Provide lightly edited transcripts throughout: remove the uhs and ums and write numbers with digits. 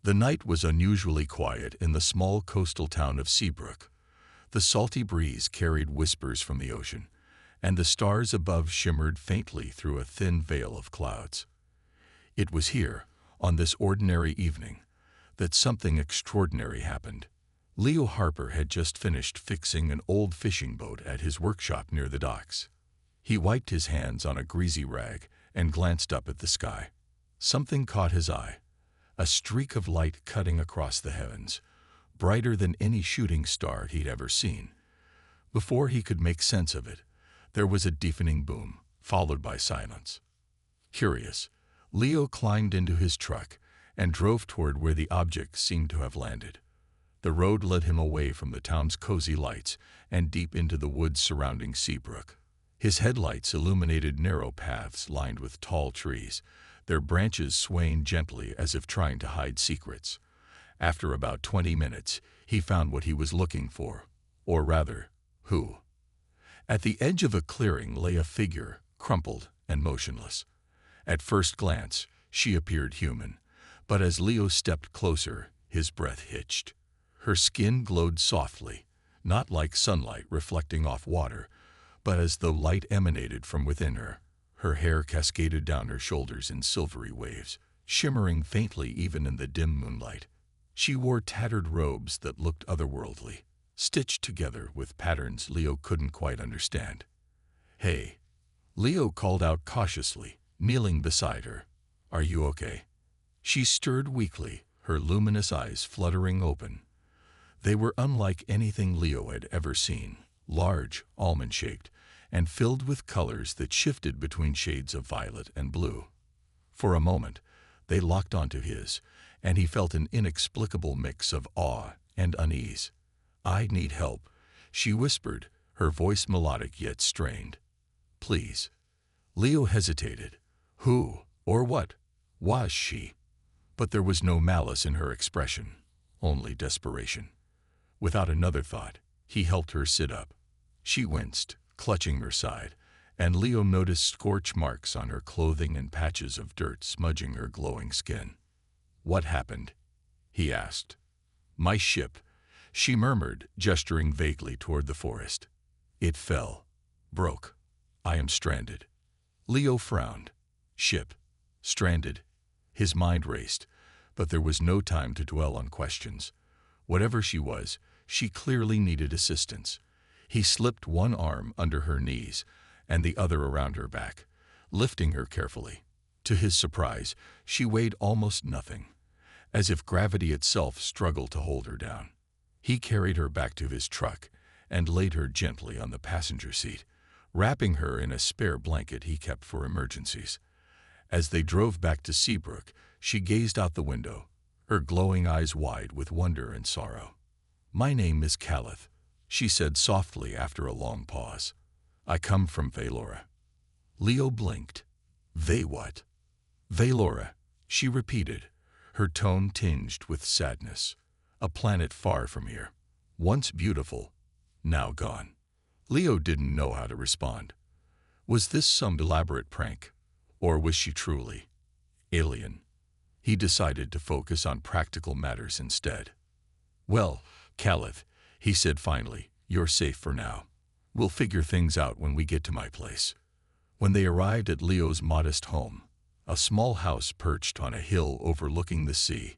The night was unusually quiet in the small coastal town of Seabrook. The salty breeze carried whispers from the ocean, and the stars above shimmered faintly through a thin veil of clouds. It was here, on this ordinary evening, that something extraordinary happened. Leo Harper had just finished fixing an old fishing boat at his workshop near the docks. He wiped his hands on a greasy rag and glanced up at the sky. Something caught his eye, a streak of light cutting across the heavens, brighter than any shooting star he'd ever seen. Before he could make sense of it, there was a deafening boom, followed by silence. Curious, Leo climbed into his truck and drove toward where the object seemed to have landed. The road led him away from the town's cozy lights and deep into the woods surrounding Seabrook. His headlights illuminated narrow paths lined with tall trees, their branches swaying gently as if trying to hide secrets. After about 20 minutes, he found what he was looking for, or rather, who. At the edge of a clearing lay a figure, crumpled and motionless. At first glance, she appeared human, but as Leo stepped closer, his breath hitched. Her skin glowed softly, not like sunlight reflecting off water, but as though light emanated from within her. Her hair cascaded down her shoulders in silvery waves, shimmering faintly even in the dim moonlight. She wore tattered robes that looked otherworldly, stitched together with patterns Leo couldn't quite understand. "Hey," Leo called out cautiously, kneeling beside her. "Are you okay?" She stirred weakly, her luminous eyes fluttering open. They were unlike anything Leo had ever seen, large, almond-shaped, and filled with colors that shifted between shades of violet and blue. For a moment, they locked onto his, and he felt an inexplicable mix of awe and unease. "I need help," she whispered, her voice melodic yet strained. "Please." Leo hesitated. Who, or what, was she? But there was no malice in her expression, only desperation. Without another thought, he helped her sit up. She winced, clutching her side, and Leo noticed scorch marks on her clothing and patches of dirt smudging her glowing skin. "What happened?" he asked. "My ship," she murmured, gesturing vaguely toward the forest. "It fell. Broke. I am stranded." Leo frowned. Ship. Stranded. His mind raced, but there was no time to dwell on questions. Whatever she was, she clearly needed assistance. He slipped one arm under her knees and the other around her back, lifting her carefully. To his surprise, she weighed almost nothing, as if gravity itself struggled to hold her down. He carried her back to his truck and laid her gently on the passenger seat, wrapping her in a spare blanket he kept for emergencies. As they drove back to Seabrook, she gazed out the window, her glowing eyes wide with wonder and sorrow. "My name is Calith," she said softly after a long pause. "I come from Valora." Leo blinked. "They what?" "Valora," she repeated, her tone tinged with sadness. "A planet far from here. Once beautiful, now gone." Leo didn't know how to respond. Was this some elaborate prank, or was she truly alien? He decided to focus on practical matters instead. "Well, Calith," he said finally, "you're safe for now. We'll figure things out when we get to my place." When they arrived at Leo's modest home, a small house perched on a hill overlooking the sea,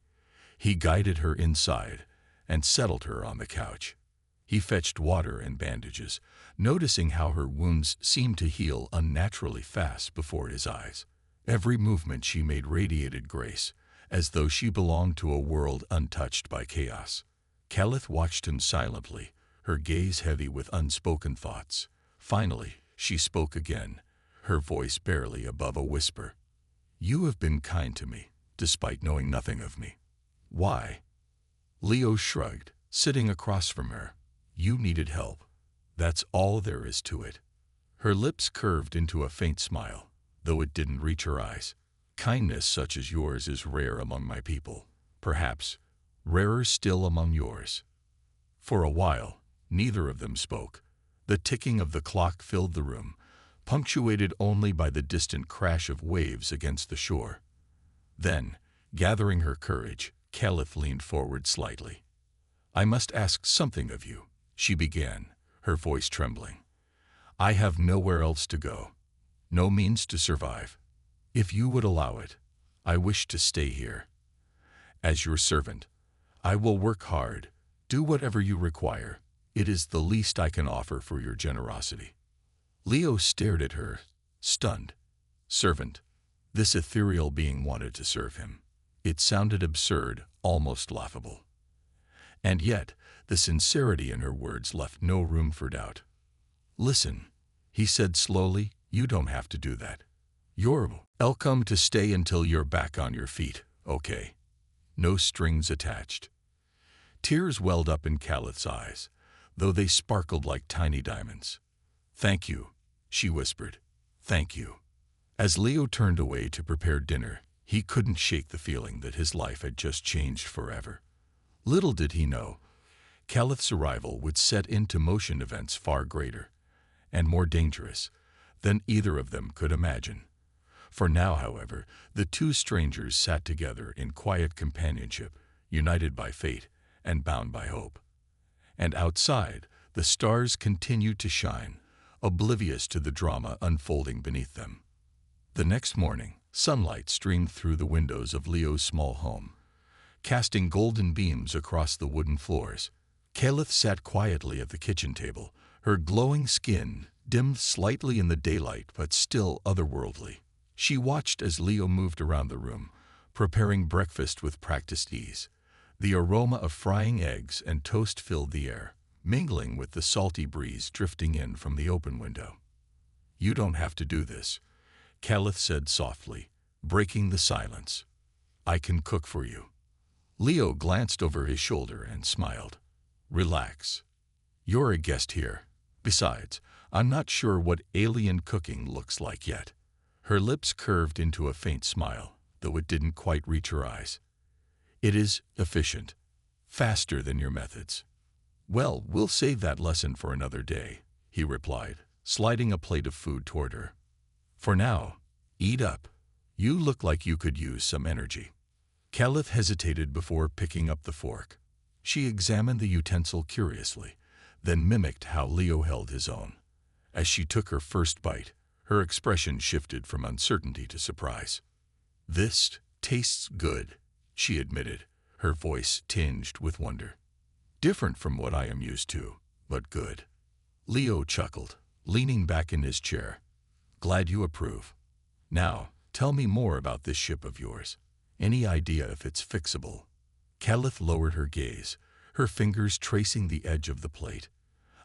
he guided her inside and settled her on the couch. He fetched water and bandages, noticing how her wounds seemed to heal unnaturally fast before his eyes. Every movement she made radiated grace, as though she belonged to a world untouched by chaos. Calith watched him silently, her gaze heavy with unspoken thoughts. Finally, she spoke again, her voice barely above a whisper. "You have been kind to me, despite knowing nothing of me. Why?" Leo shrugged, sitting across from her. "You needed help. That's all there is to it." Her lips curved into a faint smile, though it didn't reach her eyes. "Kindness such as yours is rare among my people, perhaps rarer still among yours." For a while, neither of them spoke. The ticking of the clock filled the room, punctuated only by the distant crash of waves against the shore. Then, gathering her courage, Caliph leaned forward slightly. "I must ask something of you," she began, her voice trembling. "I have nowhere else to go, no means to survive. If you would allow it, I wish to stay here. As your servant, I will work hard, do whatever you require. It is the least I can offer for your generosity." Leo stared at her, stunned. Servant. This ethereal being wanted to serve him. It sounded absurd, almost laughable. And yet, the sincerity in her words left no room for doubt. "Listen," he said slowly, "you don't have to do that. You're welcome to stay until you're back on your feet, okay? No strings attached." Tears welled up in Caliph's eyes, though they sparkled like tiny diamonds. "Thank you," she whispered. "Thank you." As Leo turned away to prepare dinner, he couldn't shake the feeling that his life had just changed forever. Little did he know, Caliph's arrival would set into motion events far greater and more dangerous than either of them could imagine. For now, however, the two strangers sat together in quiet companionship, united by fate and bound by hope. And outside, the stars continued to shine, oblivious to the drama unfolding beneath them. The next morning, sunlight streamed through the windows of Leo's small home, casting golden beams across the wooden floors. Caliph sat quietly at the kitchen table, her glowing skin dimmed slightly in the daylight but still otherworldly. She watched as Leo moved around the room, preparing breakfast with practiced ease. The aroma of frying eggs and toast filled the air, mingling with the salty breeze drifting in from the open window. "You don't have to do this," Caliph said softly, breaking the silence. "I can cook for you." Leo glanced over his shoulder and smiled. "Relax. You're a guest here. Besides, I'm not sure what alien cooking looks like yet." Her lips curved into a faint smile, though it didn't quite reach her eyes. "It is efficient, faster than your methods." "Well, we'll save that lesson for another day," he replied, sliding a plate of food toward her. "For now, eat up. You look like you could use some energy." Caliph hesitated before picking up the fork. She examined the utensil curiously, then mimicked how Leo held his own. As she took her first bite, her expression shifted from uncertainty to surprise. "This tastes good," she admitted, her voice tinged with wonder. "Different from what I am used to, but good." Leo chuckled, leaning back in his chair. "Glad you approve. Now, tell me more about this ship of yours. Any idea if it's fixable?" Caliph lowered her gaze, her fingers tracing the edge of the plate.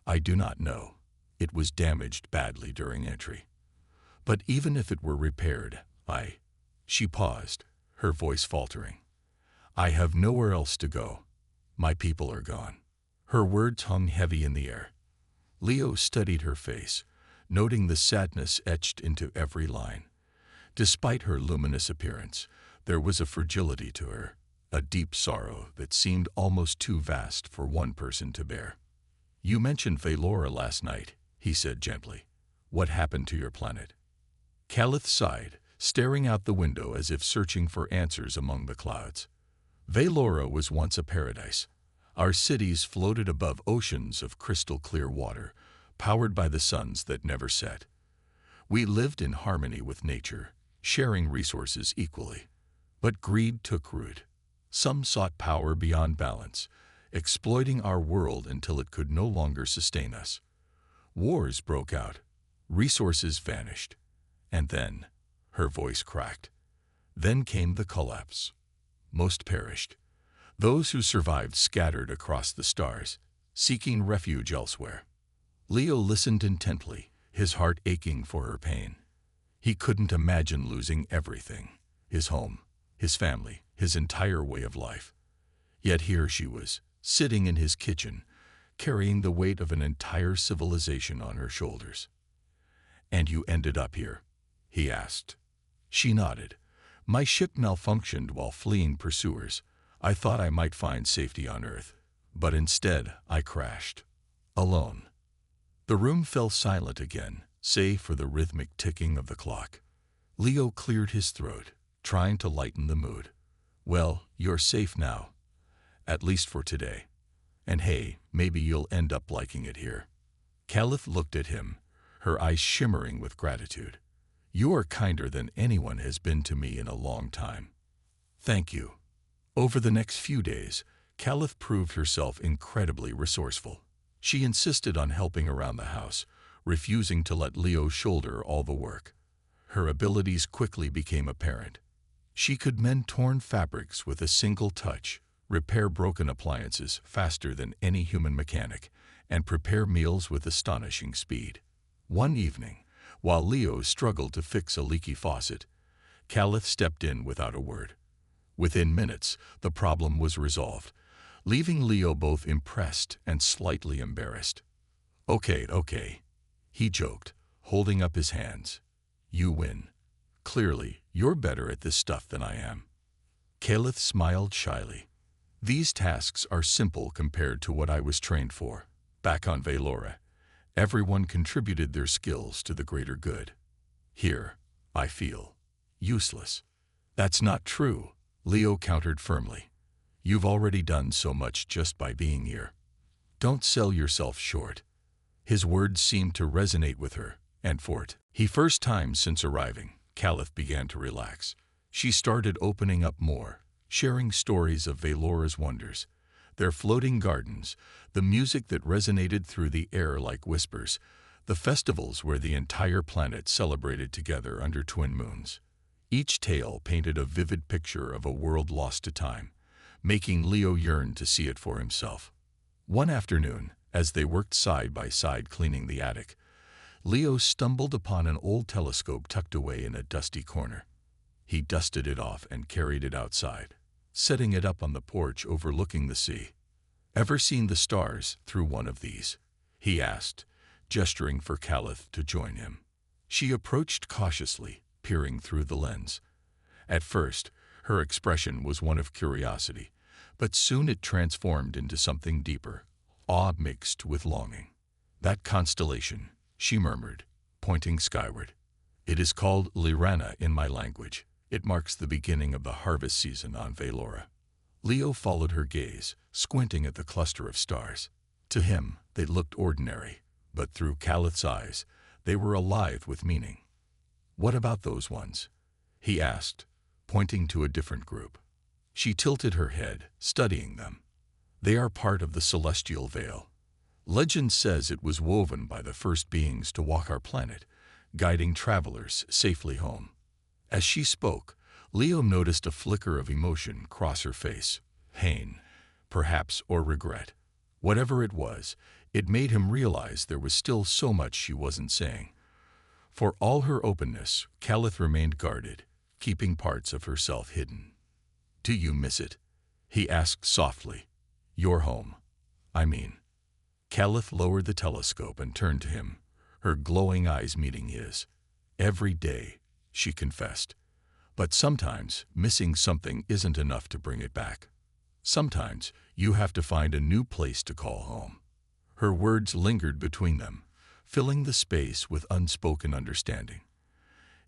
"I do not know. It was damaged badly during entry. But even if it were repaired, She paused, her voice faltering. "I have nowhere else to go. My people are gone." Her words hung heavy in the air. Leo studied her face, noting the sadness etched into every line. Despite her luminous appearance, there was a fragility to her, a deep sorrow that seemed almost too vast for one person to bear. "You mentioned Valora last night," he said gently. "What happened to your planet?" Caliph sighed, staring out the window as if searching for answers among the clouds. "Valora was once a paradise. Our cities floated above oceans of crystal-clear water, powered by the suns that never set. We lived in harmony with nature, sharing resources equally. But greed took root. Some sought power beyond balance, exploiting our world until it could no longer sustain us. Wars broke out. Resources vanished. And then," her voice cracked, "then came the collapse. Most perished. Those who survived scattered across the stars, seeking refuge elsewhere." Leo listened intently, his heart aching for her pain. He couldn't imagine losing everything: his home, his family, his entire way of life. Yet here she was, sitting in his kitchen, carrying the weight of an entire civilization on her shoulders. "And you ended up here?" he asked. She nodded. "My ship malfunctioned while fleeing pursuers. I thought I might find safety on Earth, but instead I crashed. Alone." The room fell silent again, save for the rhythmic ticking of the clock. Leo cleared his throat, trying to lighten the mood. Well, you're safe now, at least for today. And hey, maybe you'll end up liking it here. Caliph looked at him, her eyes shimmering with gratitude. You are kinder than anyone has been to me in a long time. Thank you. Over the next few days, Caliph proved herself incredibly resourceful. She insisted on helping around the house, refusing to let Leo shoulder all the work. Her abilities quickly became apparent. She could mend torn fabrics with a single touch, repair broken appliances faster than any human mechanic, and prepare meals with astonishing speed. One evening, while Leo struggled to fix a leaky faucet, Caliph stepped in without a word. Within minutes, the problem was resolved, leaving Leo both impressed and slightly embarrassed. Okay, he joked, holding up his hands. You win. Clearly, you're better at this stuff than I am. Caliph smiled shyly. These tasks are simple compared to what I was trained for. Back on Velora, everyone contributed their skills to the greater good. Here, I feel useless. That's not true, Leo countered firmly. You've already done so much just by being here. Don't sell yourself short. His words seemed to resonate with her, and for the first time since arriving, Caliph began to relax. She started opening up more, sharing stories of Velora's wonders, their floating gardens, the music that resonated through the air like whispers, the festivals where the entire planet celebrated together under twin moons. Each tale painted a vivid picture of a world lost to time, making Leo yearn to see it for himself. One afternoon, as they worked side by side cleaning the attic, Leo stumbled upon an old telescope tucked away in a dusty corner. He dusted it off and carried it outside, setting it up on the porch overlooking the sea. Ever seen the stars through one of these? He asked, gesturing for Caliph to join him. She approached cautiously, peering through the lens. At first, her expression was one of curiosity, but soon it transformed into something deeper, awe mixed with longing. That constellation, she murmured, pointing skyward. It is called Lirana in my language. It marks the beginning of the harvest season on Velora. Leo followed her gaze, squinting at the cluster of stars. To him, they looked ordinary, but through Caliph's eyes, they were alive with meaning. What about those ones? He asked, pointing to a different group. She tilted her head, studying them. They are part of the celestial veil. Legend says it was woven by the first beings to walk our planet, guiding travelers safely home. As she spoke, Leo noticed a flicker of emotion cross her face. Pain, perhaps, or regret. Whatever it was, it made him realize there was still so much she wasn't saying. For all her openness, Caliph remained guarded, keeping parts of herself hidden. Do you miss it? He asked softly. Your home, I mean. Caliph lowered the telescope and turned to him, her glowing eyes meeting his. Every day, she confessed. But sometimes, missing something isn't enough to bring it back. Sometimes, you have to find a new place to call home. Her words lingered between them, filling the space with unspoken understanding.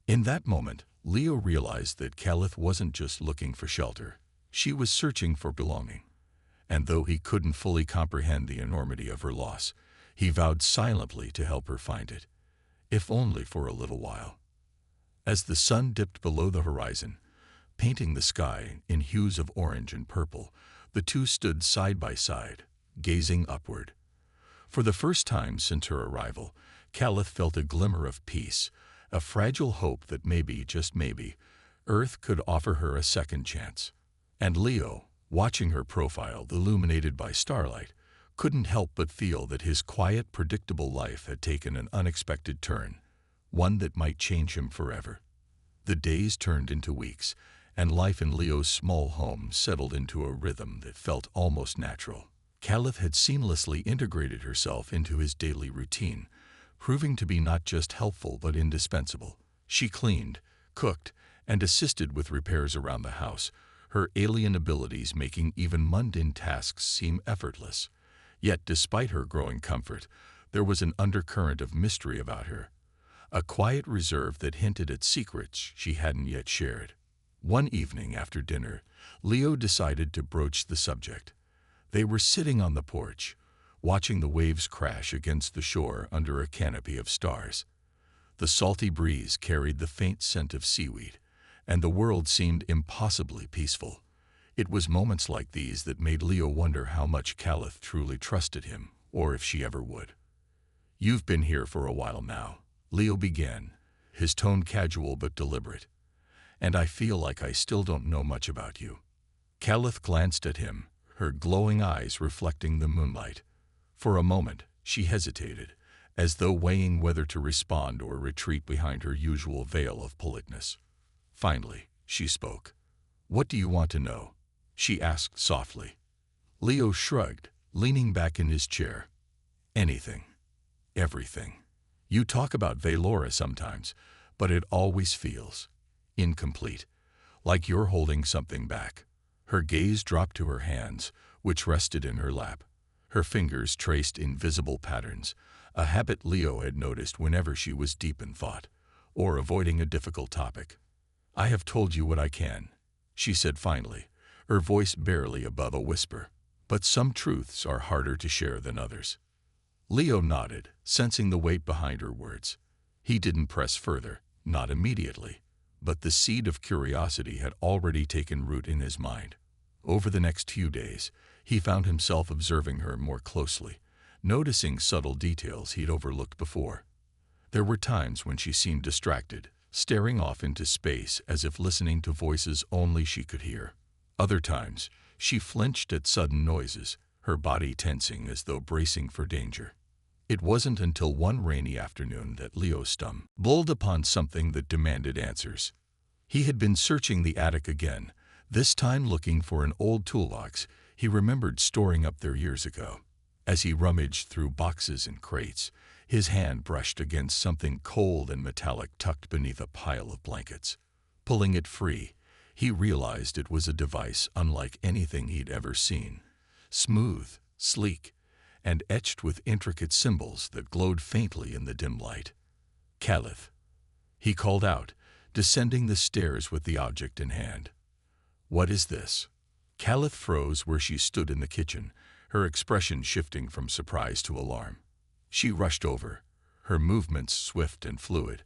In that moment, Leo realized that Caliph wasn't just looking for shelter. She was searching for belonging. And though he couldn't fully comprehend the enormity of her loss, he vowed silently to help her find it, if only for a little while. As the sun dipped below the horizon, painting the sky in hues of orange and purple, the two stood side by side, gazing upward. For the first time since her arrival, Caliph felt a glimmer of peace, a fragile hope that maybe, just maybe, Earth could offer her a second chance. And Leo, watching her profile illuminated by starlight, couldn't help but feel that his quiet, predictable life had taken an unexpected turn, one that might change him forever. The days turned into weeks, and life in Leo's small home settled into a rhythm that felt almost natural. Caliph had seamlessly integrated herself into his daily routine, proving to be not just helpful but indispensable. She cleaned, cooked, and assisted with repairs around the house, her alien abilities making even mundane tasks seem effortless. Yet despite her growing comfort, there was an undercurrent of mystery about her, a quiet reserve that hinted at secrets she hadn't yet shared. One evening after dinner, Leo decided to broach the subject. They were sitting on the porch, watching the waves crash against the shore under a canopy of stars. The salty breeze carried the faint scent of seaweed, and the world seemed impossibly peaceful. It was moments like these that made Leo wonder how much Caliph truly trusted him, or if she ever would. "You've been here for a while now," Leo began, his tone casual but deliberate. "And I feel like I still don't know much about you." Caliph glanced at him, her glowing eyes reflecting the moonlight. For a moment, she hesitated, as though weighing whether to respond or retreat behind her usual veil of politeness. Finally, she spoke. "What do you want to know?" she asked softly. Leo shrugged, leaning back in his chair. "Anything. Everything. You talk about Valora sometimes, but it always feels incomplete, like you're holding something back." Her gaze dropped to her hands, which rested in her lap. Her fingers traced invisible patterns, a habit Leo had noticed whenever she was deep in thought, or avoiding a difficult topic. "I have told you what I can," she said finally, her voice barely above a whisper. "But some truths are harder to share than others." Leo nodded, sensing the weight behind her words. He didn't press further, not immediately, but the seed of curiosity had already taken root in his mind. Over the next few days, he found himself observing her more closely, noticing subtle details he'd overlooked before. There were times when she seemed distracted, staring off into space as if listening to voices only she could hear. Other times, she flinched at sudden noises, her body tensing as though bracing for danger. It wasn't until one rainy afternoon that Leo stumbled upon something that demanded answers. He had been searching the attic again, this time looking for an old toolbox he remembered storing up there years ago. As he rummaged through boxes and crates, his hand brushed against something cold and metallic tucked beneath a pile of blankets. Pulling it free, he realized it was a device unlike anything he'd ever seen. Smooth, sleek, and etched with intricate symbols that glowed faintly in the dim light. "Caliph," he called out, descending the stairs with the object in hand. "What is this?" Caliph froze where she stood in the kitchen, her expression shifting from surprise to alarm. She rushed over, her movements swift and fluid,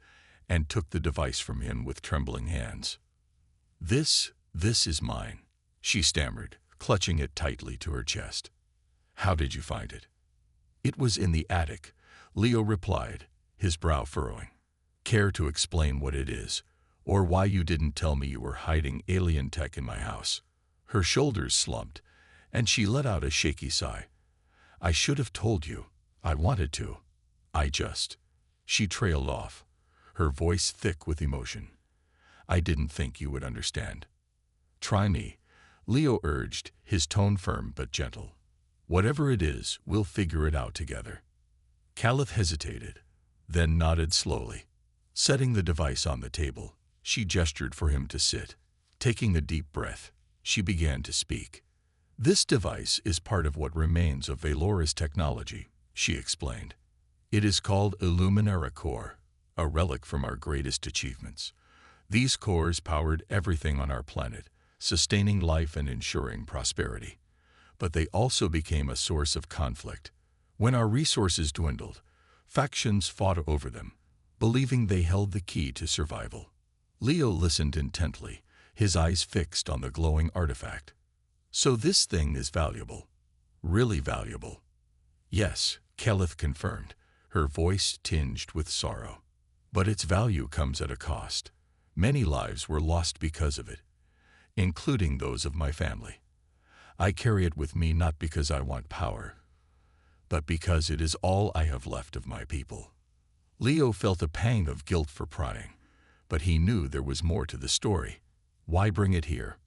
and took the device from him with trembling hands. This is mine," she stammered, clutching it tightly to her chest. "How did you find it?" "It was in the attic," Leo replied, his brow furrowing. "Care to explain what it is, or why you didn't tell me you were hiding alien tech in my house?" Her shoulders slumped, and she let out a shaky sigh. "I should have told you. I wanted to. She trailed off, her voice thick with emotion. "I didn't think you would understand." "Try me," Leo urged, his tone firm but gentle. "Whatever it is, we'll figure it out together." Caliph hesitated, then nodded slowly. Setting the device on the table, she gestured for him to sit. Taking a deep breath, she began to speak. "This device is part of what remains of Valora's technology," she explained. "It is called a Luminara core, a relic from our greatest achievements. These cores powered everything on our planet, sustaining life and ensuring prosperity. But they also became a source of conflict. When our resources dwindled, factions fought over them, believing they held the key to survival." Leo listened intently, his eyes fixed on the glowing artifact. "So this thing is valuable. Really valuable." "Yes," Caliph confirmed, her voice tinged with sorrow. "But its value comes at a cost. Many lives were lost because of it, including those of my family. I carry it with me not because I want power, but because it is all I have left of my people." Leo felt a pang of guilt for prying, but he knew there was more to the story. Why bring it here?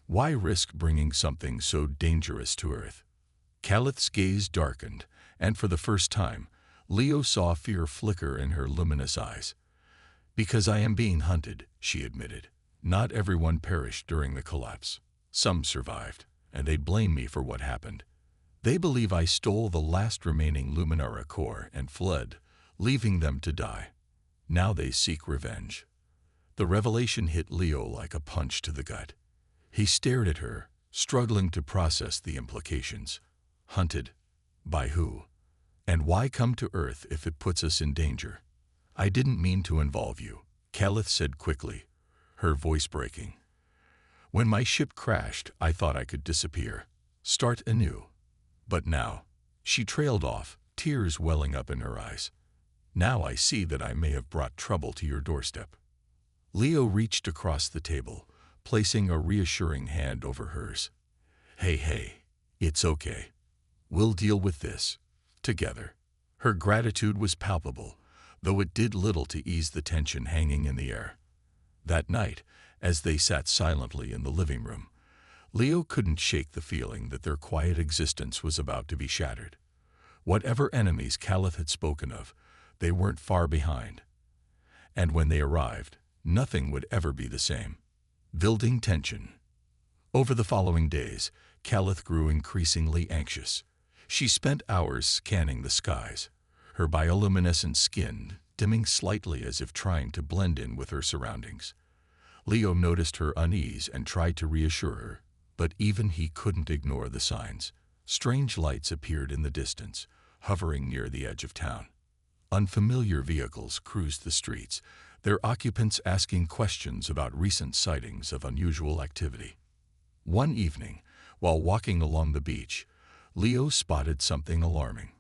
Why risk bringing something so dangerous to Earth? Caliph's gaze darkened, and for the first time, Leo saw fear flicker in her luminous eyes. "Because I am being hunted," she admitted. "Not everyone perished during the collapse. Some survived, and they blame me for what happened. They believe I stole the last remaining Luminara core and fled, leaving them to die. Now they seek revenge. The revelation hit Leo like a punch to the gut. He stared at her, struggling to process the implications. Hunted? By who? And why come to Earth if it puts us in danger? I didn't mean to involve you, Calith said quickly, her voice breaking. When my ship crashed, I thought I could disappear, start anew. But now, she trailed off, tears welling up in her eyes. Now I see that I may have brought trouble to your doorstep. Leo reached across the table, placing a reassuring hand over hers. Hey, it's okay. We'll deal with this, together. Her gratitude was palpable, though it did little to ease the tension hanging in the air. That night, as they sat silently in the living room, Leo couldn't shake the feeling that their quiet existence was about to be shattered. Whatever enemies Calith had spoken of, they weren't far behind. And when they arrived, nothing would ever be the same. Building tension. Over the following days, Calith grew increasingly anxious. She spent hours scanning the skies, her bioluminescent skin dimming slightly as if trying to blend in with her surroundings. Leo noticed her unease and tried to reassure her, but even he couldn't ignore the signs. Strange lights appeared in the distance, hovering near the edge of town. Unfamiliar vehicles cruised the streets, their occupants asking questions about recent sightings of unusual activity. One evening, while walking along the beach, Leo spotted something alarming.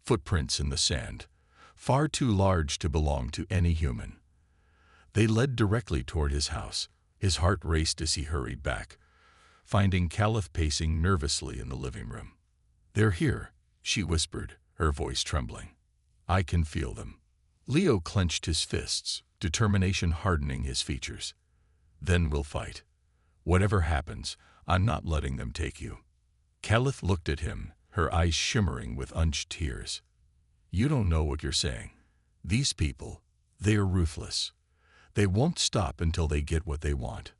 Footprints in the sand, far too large to belong to any human. They led directly toward his house. His heart raced as he hurried back, finding Calith pacing nervously in the living room. They're here, she whispered, her voice trembling. I can feel them. Leo clenched his fists, determination hardening his features. Then we'll fight. Whatever happens, I'm not letting them take you. Calith looked at him, her eyes shimmering with unshed tears. You don't know what you're saying. These people, they are ruthless. They won't stop until they get what they want.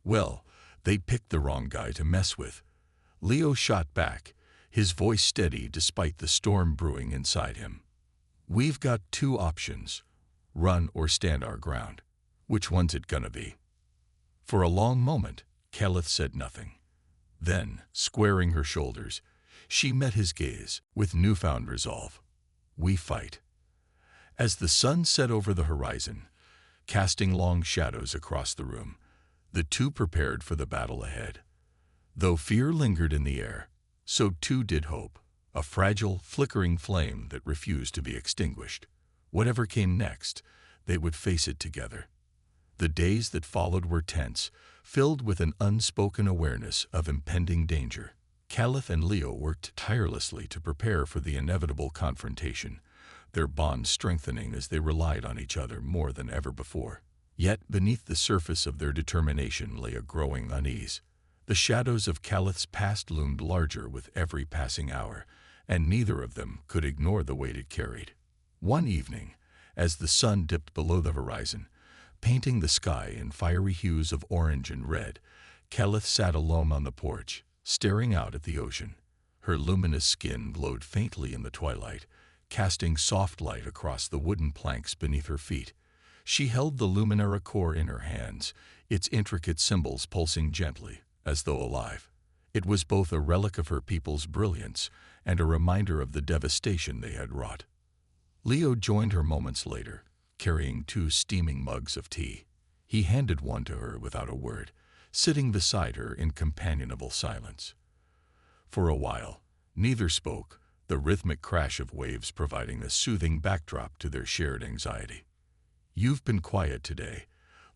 Well, they picked the wrong guy to mess with. Leo shot back, his voice steady despite the storm brewing inside him. We've got two options, run or stand our ground. Which one's it gonna be? For a long moment, Calith said nothing. Then, squaring her shoulders, she met his gaze with newfound resolve. We fight. As the sun set over the horizon, casting long shadows across the room, the two prepared for the battle ahead. Though fear lingered in the air, so too did hope, a fragile, flickering flame that refused to be extinguished. Whatever came next, they would face it together. The days that followed were tense, filled with an unspoken awareness of impending danger. Calith and Leo worked tirelessly to prepare for the inevitable confrontation, their bond strengthening as they relied on each other more than ever before. Yet beneath the surface of their determination lay a growing unease. The shadows of Calith's past loomed larger with every passing hour, and neither of them could ignore the weight it carried. One evening, as the sun dipped below the horizon, painting the sky in fiery hues of orange and red, Calith sat alone on the porch, staring out at the ocean. Her luminous skin glowed faintly in the twilight, casting soft light across the wooden planks beneath her feet. She held the Luminara core in her hands, its intricate symbols pulsing gently, as though alive. It was both a relic of her people's brilliance and a reminder of the devastation they had wrought. Leo joined her moments later, carrying two steaming mugs of tea. He handed one to her without a word, sitting beside her in companionable silence. For a while, neither spoke, the rhythmic crash of waves providing a soothing backdrop to their shared anxiety. You've been quiet today,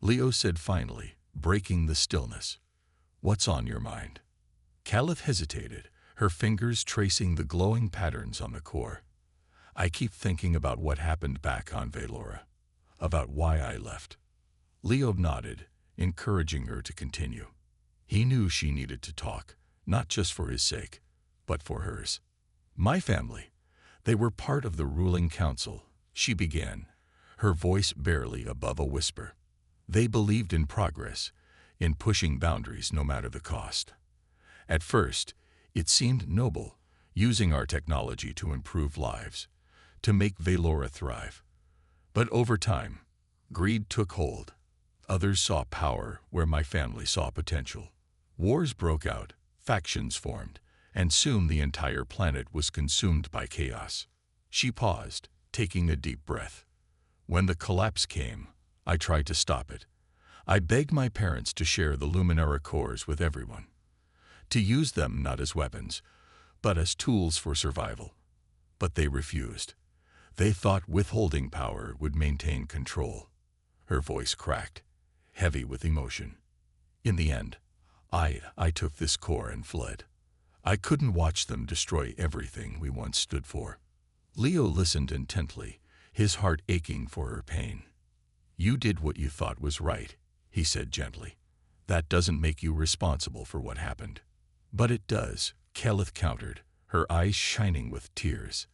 Leo said finally, breaking the stillness. What's on your mind? Calith hesitated, her fingers tracing the glowing patterns on the core. I keep thinking about what happened back on Velora, about why I left. Leo nodded, encouraging her to continue. He knew she needed to talk, not just for his sake, but for hers. My family, they were part of the ruling council, she began, her voice barely above a whisper. They believed in progress, in pushing boundaries no matter the cost. At first, it seemed noble, using our technology to improve lives, to make Velora thrive. But over time, greed took hold. Others saw power where my family saw potential. Wars broke out, factions formed, and soon the entire planet was consumed by chaos. She paused, taking a deep breath. When the collapse came, I tried to stop it. I begged my parents to share the Luminara cores with everyone, to use them not as weapons, but as tools for survival. But they refused. They thought withholding power would maintain control. Her voice cracked, heavy with emotion. In the end, I took this core and fled. I couldn't watch them destroy everything we once stood for. Leo listened intently, his heart aching for her pain. You did what you thought was right, he said gently. That doesn't make you responsible for what happened. But it does, Kelith countered, her eyes shining with tears.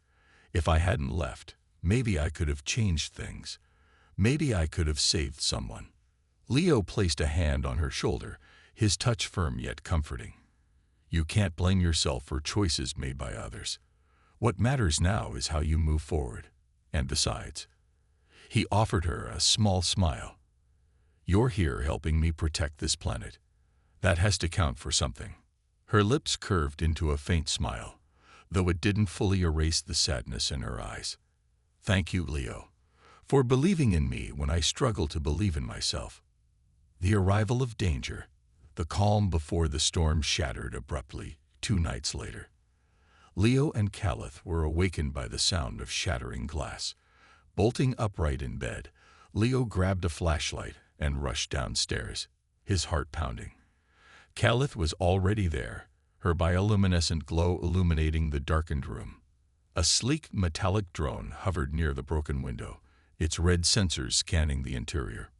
If I hadn't left, maybe I could have changed things. Maybe I could have saved someone. Leo placed a hand on her shoulder, his touch firm yet comforting. You can't blame yourself for choices made by others. What matters now is how you move forward. And besides, he offered her a small smile. You're here helping me protect this planet. That has to count for something. Her lips curved into a faint smile, though it didn't fully erase the sadness in her eyes. Thank you, Leo, for believing in me when I struggled to believe in myself. The arrival of danger, the calm before the storm shattered abruptly 2 nights later. Leo and Kelith were awakened by the sound of shattering glass. Bolting upright in bed, Leo grabbed a flashlight and rushed downstairs, his heart pounding. Kelith was already there, her bioluminescent glow illuminating the darkened room. A sleek metallic drone hovered near the broken window, its red sensors scanning the interior.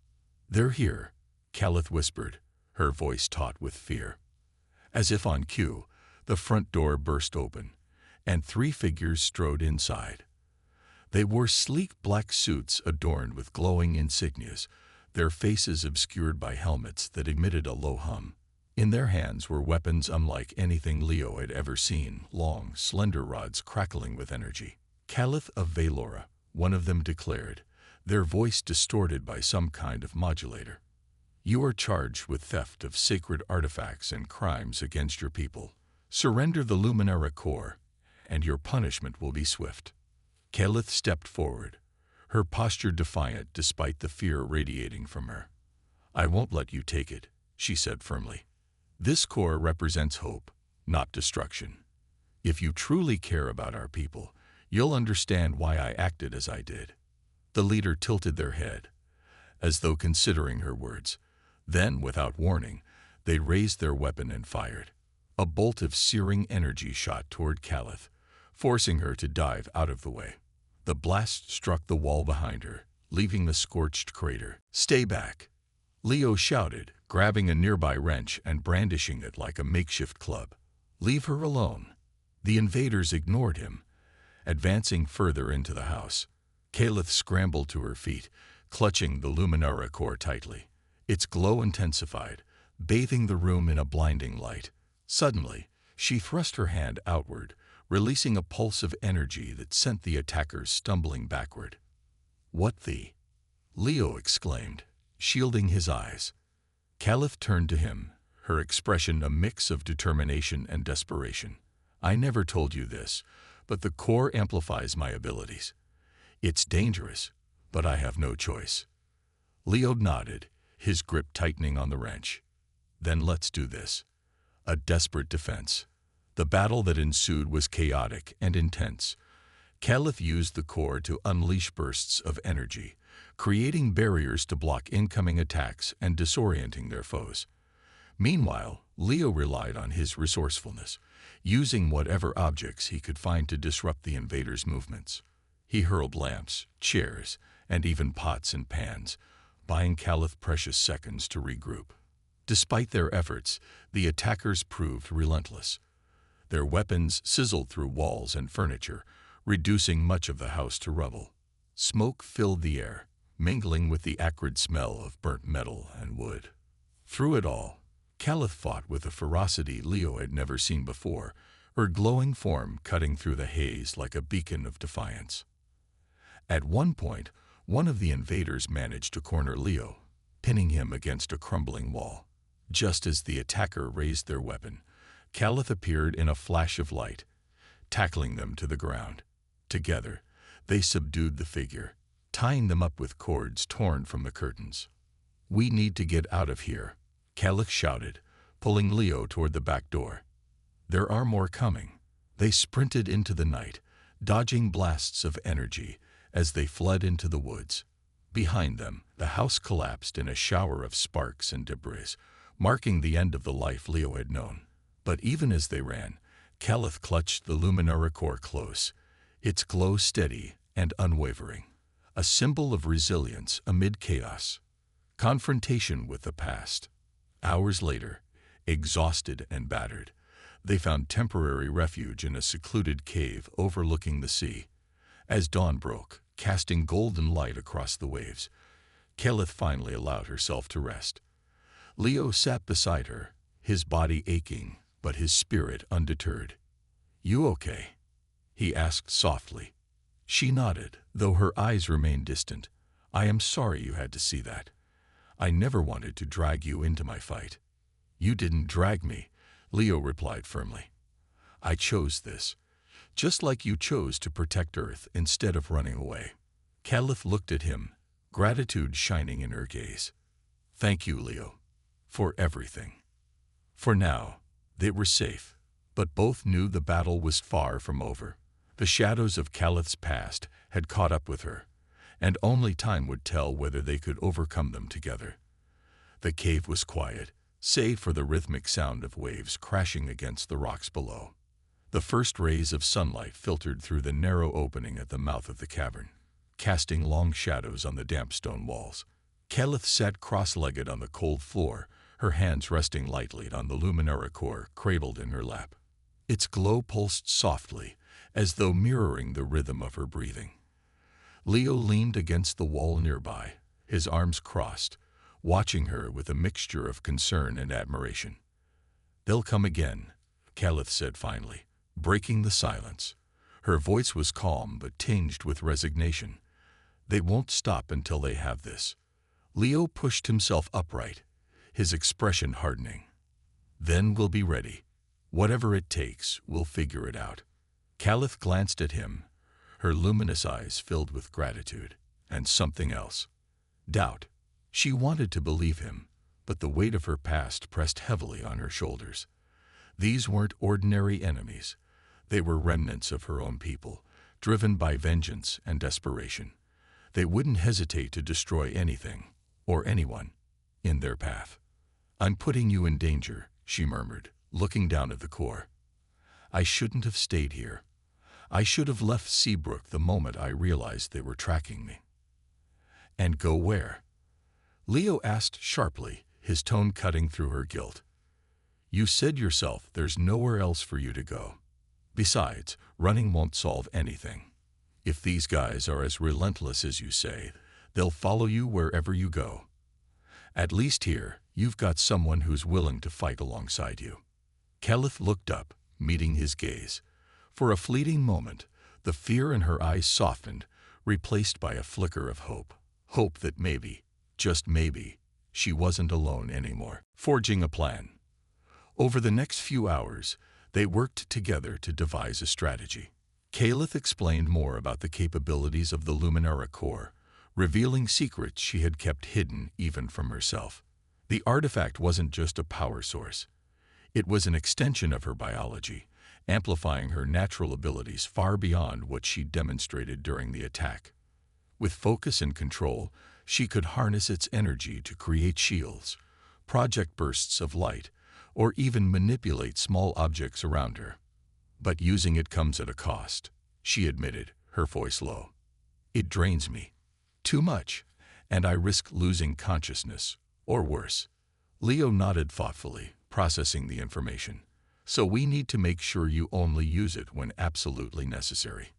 They're here, Kelith whispered, her voice taut with fear. As if on cue, the front door burst open, and 3 figures strode inside. They wore sleek black suits adorned with glowing insignias, their faces obscured by helmets that emitted a low hum. In their hands were weapons unlike anything Leo had ever seen, long, slender rods crackling with energy. Kelith of Valora, one of them declared, their voice distorted by some kind of modulator. You are charged with theft of sacred artifacts and crimes against your people. Surrender the Luminara core, and your punishment will be swift. Kelith stepped forward, her posture defiant despite the fear radiating from her. I won't let you take it, she said firmly. This core represents hope, not destruction. If you truly care about our people, you'll understand why I acted as I did. The leader tilted their head, as though considering her words. Then, without warning, they raised their weapon and fired. A bolt of searing energy shot toward Kelith, forcing her to dive out of the way. The blast struck the wall behind her, leaving the scorched crater. Stay back, Leo shouted, grabbing a nearby wrench and brandishing it like a makeshift club. Leave her alone. The invaders ignored him, advancing further into the house. Kelith scrambled to her feet, clutching the Luminara core tightly. Its glow intensified, bathing the room in a blinding light. Suddenly, she thrust her hand outward, releasing a pulse of energy that sent the attackers stumbling backward. What the? Leo exclaimed, shielding his eyes. Kelith turned to him, her expression a mix of determination and desperation. I never told you this, but the core amplifies my abilities. It's dangerous, but I have no choice. Leo nodded, his grip tightening on the wrench. Then let's do this. A desperate defense. The battle that ensued was chaotic and intense. Kelith used the core to unleash bursts of energy, creating barriers to block incoming attacks and disorienting their foes. Meanwhile, Leo relied on his resourcefulness, using whatever objects he could find to disrupt the invaders' movements. He hurled lamps, chairs, and even pots and pans, buying Kelith precious seconds to regroup. Despite their efforts, the attackers proved relentless. Their weapons sizzled through walls and furniture, reducing much of the house to rubble. Smoke filled the air, mingling with the acrid smell of burnt metal and wood. Through it all, Kelith fought with a ferocity Leo had never seen before, her glowing form cutting through the haze like a beacon of defiance. At one point, one of the invaders managed to corner Leo, pinning him against a crumbling wall. Just as the attacker raised their weapon, Caliph appeared in a flash of light, tackling them to the ground. Together, they subdued the figure, tying them up with cords torn from the curtains. "We need to get out of here," Caliph shouted, pulling Leo toward the back door. "There are more coming." They sprinted into the night, dodging blasts of energy as they fled into the woods. Behind them, the house collapsed in a shower of sparks and debris, marking the end of the life Leo had known. But even as they ran, Caliph clutched the Luminara core close, its glow steady and unwavering, a symbol of resilience amid chaos. Confrontation with the past. Hours later, exhausted and battered, they found temporary refuge in a secluded cave overlooking the sea. As dawn broke, casting golden light across the waves, Caliph finally allowed herself to rest. Leo sat beside her, his body aching, but his spirit undeterred. "You okay?" he asked softly. She nodded, though her eyes remained distant. "I am sorry you had to see that. I never wanted to drag you into my fight." "You didn't drag me," Leo replied firmly. "I chose this, just like you chose to protect Earth instead of running away." Caliph looked at him, gratitude shining in her gaze. "Thank you, Leo, for everything." For now, they were safe, but both knew the battle was far from over. The shadows of Caliph's past had caught up with her, and only time would tell whether they could overcome them together. The cave was quiet, save for the rhythmic sound of waves crashing against the rocks below. The first rays of sunlight filtered through the narrow opening at the mouth of the cavern, casting long shadows on the damp stone walls. Caliph sat cross-legged on the cold floor, her hands resting lightly on the Luminara core cradled in her lap. Its glow pulsed softly, as though mirroring the rhythm of her breathing. Leo leaned against the wall nearby, his arms crossed, watching her with a mixture of concern and admiration. "They'll come again," Caliph said finally, breaking the silence. Her voice was calm but tinged with resignation. "They won't stop until they have this." Leo pushed himself upright, his expression hardening. "Then we'll be ready. Whatever it takes, we'll figure it out." Caliph glanced at him, her luminous eyes filled with gratitude, and something else. Doubt. She wanted to believe him, but the weight of her past pressed heavily on her shoulders. These weren't ordinary enemies. They were remnants of her own people, driven by vengeance and desperation. They wouldn't hesitate to destroy anything, or anyone, in their path. "I'm putting you in danger," she murmured, looking down at the core. "I shouldn't have stayed here. I should have left Seabrook the moment I realized they were tracking me." "And go where?" Leo asked sharply, his tone cutting through her guilt. "You said yourself there's nowhere else for you to go. Besides, running won't solve anything. If these guys are as relentless as you say, they'll follow you wherever you go. At least here, you've got someone who's willing to fight alongside you." Caliph looked up, meeting his gaze. For a fleeting moment, the fear in her eyes softened, replaced by a flicker of hope. Hope that maybe, just maybe, she wasn't alone anymore. Forging a plan. Over the next few hours, they worked together to devise a strategy. Caliph explained more about the capabilities of the Luminara core, revealing secrets she had kept hidden even from herself. The artifact wasn't just a power source. It was an extension of her biology, amplifying her natural abilities far beyond what she'd demonstrated during the attack. With focus and control, she could harness its energy to create shields, project bursts of light, or even manipulate small objects around her. "But using it comes at a cost," she admitted, her voice low. "It drains me. Too much, and I risk losing consciousness, or worse." Leo nodded thoughtfully, processing the information. "So we need to make sure you only use it when absolutely necessary.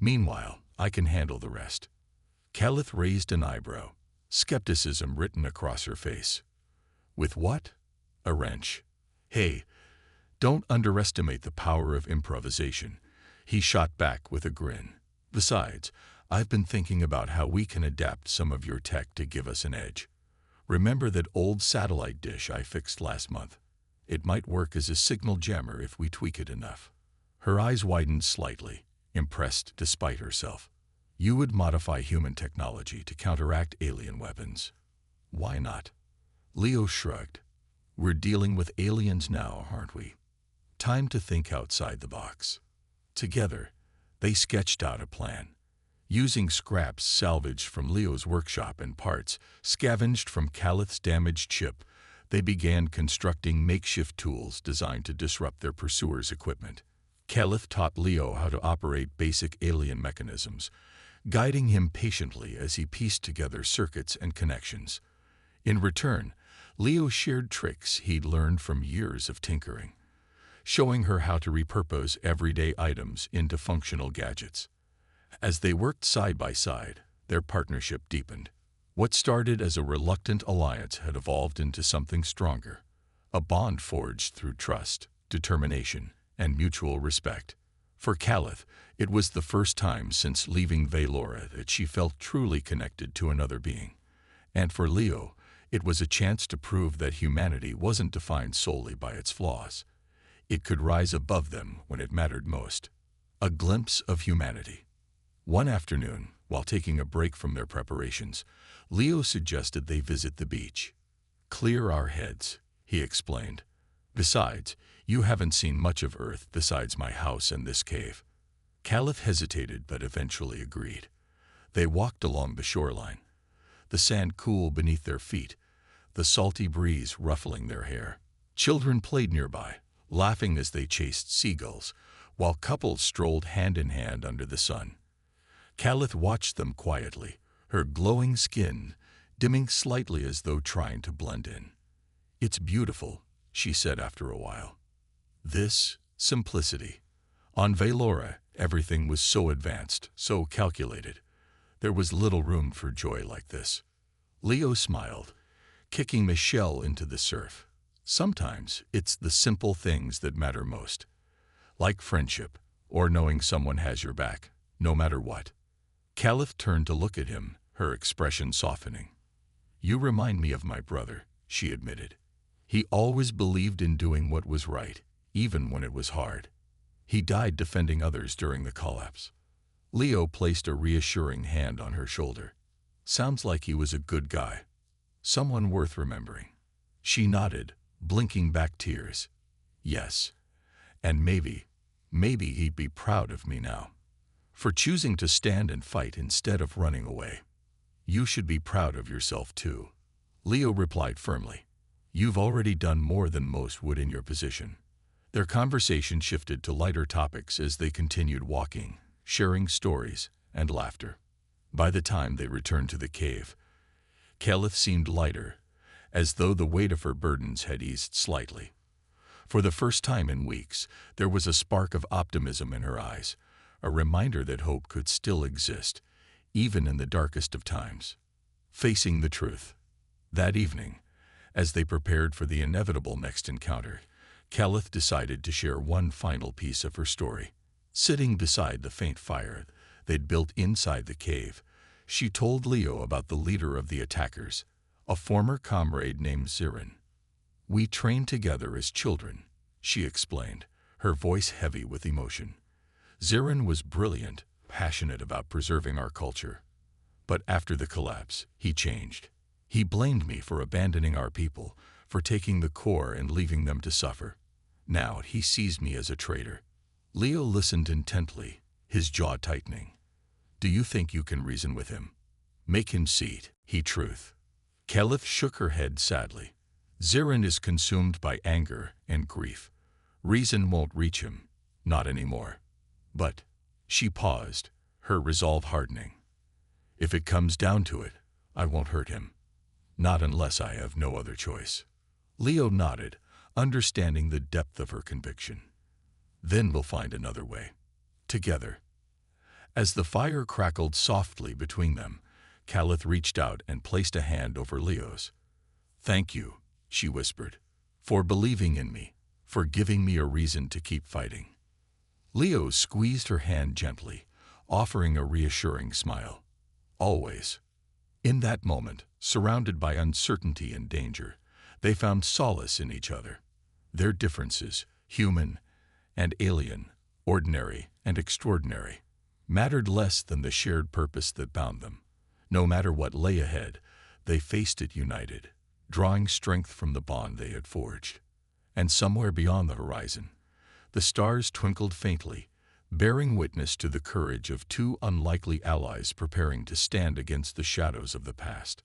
Meanwhile, I can handle the rest." Caliph raised an eyebrow, skepticism written across her face. "With what?" "A wrench." "Hey, don't underestimate the power of improvisation," he shot back with a grin. "Besides, I've been thinking about how we can adapt some of your tech to give us an edge. Remember that old satellite dish I fixed last month? It might work as a signal jammer if we tweak it enough." Her eyes widened slightly, impressed despite herself. "You would modify human technology to counteract alien weapons. Why not?" Leo shrugged. "We're dealing with aliens now, aren't we? Time to think outside the box." Together, they sketched out a plan. Using scraps salvaged from Leo's workshop and parts scavenged from Calith's damaged ship, they began constructing makeshift tools designed to disrupt their pursuers' equipment. Calith taught Leo how to operate basic alien mechanisms, guiding him patiently as he pieced together circuits and connections. In return, Leo shared tricks he'd learned from years of tinkering, showing her how to repurpose everyday items into functional gadgets. As they worked side by side, their partnership deepened. What started as a reluctant alliance had evolved into something stronger, a bond forged through trust, determination, and mutual respect. For Calith, it was the first time since leaving Valora that she felt truly connected to another being. And for Leo, it was a chance to prove that humanity wasn't defined solely by its flaws. It could rise above them when it mattered most. A glimpse of humanity. One afternoon, while taking a break from their preparations, Leo suggested they visit the beach. "Clear our heads," he explained. "Besides, you haven't seen much of Earth besides my house and this cave." Calith hesitated but eventually agreed. They walked along the shoreline, the sand cool beneath their feet, the salty breeze ruffling their hair. Children played nearby, laughing as they chased seagulls, while couples strolled hand in hand under the sun. Calith watched them quietly, her glowing skin dimming slightly as though trying to blend in. "It's beautiful," she said after a while. This simplicity. On Valora, everything was so advanced, so calculated. There was little room for joy like this. Leo smiled, kicking Michelle into the surf. Sometimes it's the simple things that matter most, like friendship or knowing someone has your back, no matter what. Calith turned to look at him, her expression softening. "You remind me of my brother," she admitted. "He always believed in doing what was right, even when it was hard. He died defending others during the collapse." Leo placed a reassuring hand on her shoulder. "Sounds like he was a good guy. Someone worth remembering." She nodded, blinking back tears. "Yes, and maybe he'd be proud of me now, for choosing to stand and fight instead of running away." "You should be proud of yourself too," Leo replied firmly. "You've already done more than most would in your position." Their conversation shifted to lighter topics as they continued walking, sharing stories and laughter. By the time they returned to the cave, Calith seemed lighter, as though the weight of her burdens had eased slightly. For the first time in weeks, there was a spark of optimism in her eyes, a reminder that hope could still exist, even in the darkest of times. Facing the truth. That evening, as they prepared for the inevitable next encounter, Calith decided to share one final piece of her story. Sitting beside the faint fire they'd built inside the cave, she told Leo about the leader of the attackers, a former comrade named Zirin. "We trained together as children," she explained, her voice heavy with emotion. "Zirin was brilliant, passionate about preserving our culture. But after the collapse, he changed. He blamed me for abandoning our people, for taking the core and leaving them to suffer. Now he sees me as a traitor." Leo listened intently, his jaw tightening. "Do you think you can reason with him? Make him see the truth?" Calith shook her head sadly. "Zirin is consumed by anger and grief. Reason won't reach him, not anymore. But," she paused, her resolve hardening, "if it comes down to it, I won't hurt him. Not unless I have no other choice." Leo nodded, understanding the depth of her conviction. "Then we'll find another way. Together." As the fire crackled softly between them, Calith reached out and placed a hand over Leo's. "Thank you," she whispered, "for believing in me, for giving me a reason to keep fighting." Leo squeezed her hand gently, offering a reassuring smile. "Always." In that moment, surrounded by uncertainty and danger, they found solace in each other. Their differences, human and alien, ordinary and extraordinary, mattered less than the shared purpose that bound them. No matter what lay ahead, they faced it united, drawing strength from the bond they had forged. And somewhere beyond the horizon, the stars twinkled faintly, bearing witness to the courage of two unlikely allies preparing to stand against the shadows of the past.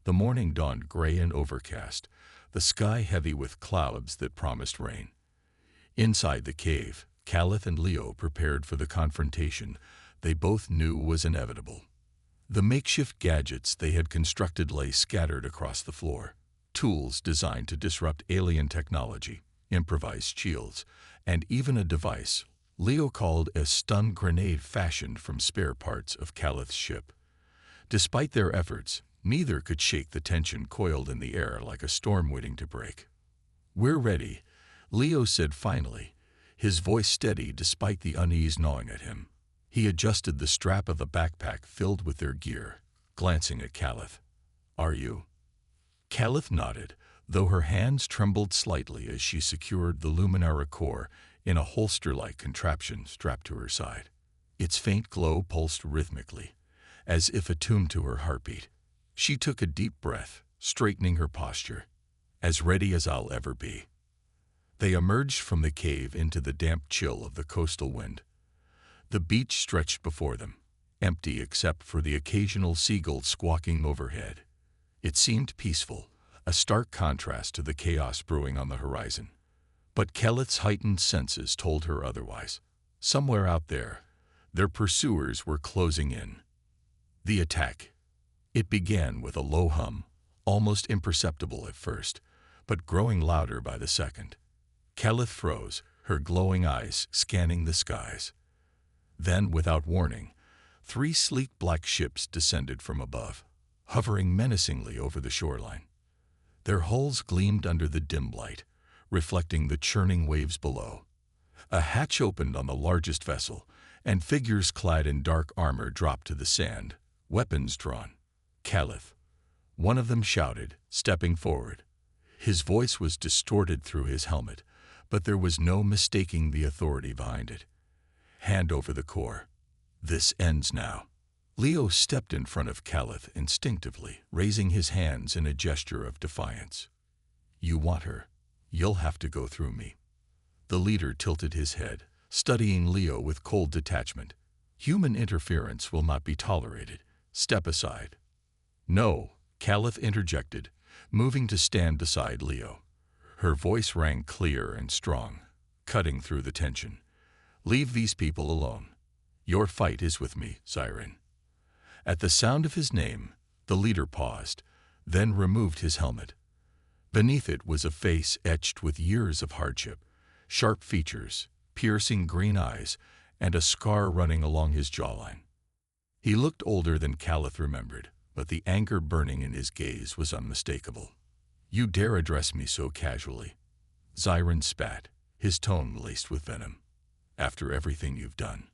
The morning dawned gray and overcast, the sky heavy with clouds that promised rain. Inside the cave, Caliph and Leo prepared for the confrontation they both knew was inevitable. The makeshift gadgets they had constructed lay scattered across the floor, tools designed to disrupt alien technology, improvised shields, and even a device Leo called a stun grenade fashioned from spare parts of Caliph's ship. Despite their efforts, neither could shake the tension coiled in the air like a storm waiting to break. "We're ready," Leo said finally, his voice steady despite the unease gnawing at him. He adjusted the strap of the backpack filled with their gear, glancing at Caliph. "Are you?" Caliph nodded, though her hands trembled slightly as she secured the Luminara core in a holster-like contraption strapped to her side. Its faint glow pulsed rhythmically, as if attuned to her heartbeat. She took a deep breath, straightening her posture. "As ready as I'll ever be." They emerged from the cave into the damp chill of the coastal wind. The beach stretched before them, empty except for the occasional seagull squawking overhead. It seemed peaceful, a stark contrast to the chaos brewing on the horizon. But Caliph's heightened senses told her otherwise. Somewhere out there, their pursuers were closing in. The attack. It began with a low hum, almost imperceptible at first, but growing louder by the second. Caliph froze, her glowing eyes scanning the skies. Then, without warning, 3 sleek black ships descended from above, hovering menacingly over the shoreline. Their hulls gleamed under the dim light, reflecting the churning waves below. A hatch opened on the largest vessel, and figures clad in dark armor dropped to the sand, weapons drawn. "Caliph," one of them shouted, stepping forward. His voice was distorted through his helmet, but there was no mistaking the authority behind it. "Hand over the core. This ends now." Leo stepped in front of Caliph instinctively, raising his hands in a gesture of defiance. "You want her? You'll have to go through me." The leader tilted his head, studying Leo with cold detachment. "Human interference will not be tolerated. Step aside." "No," Caliph interjected, moving to stand beside Leo. Her voice rang clear and strong, cutting through the tension. "Leave these people alone. Your fight is with me, Siren." At the sound of his name, the leader paused, then removed his helmet. Beneath it was a face etched with years of hardship, sharp features, piercing green eyes, and a scar running along his jawline. He looked older than Caliph remembered, but the anger burning in his gaze was unmistakable. "You dare address me so casually?" Siren spat, his tone laced with venom. "After everything you've done."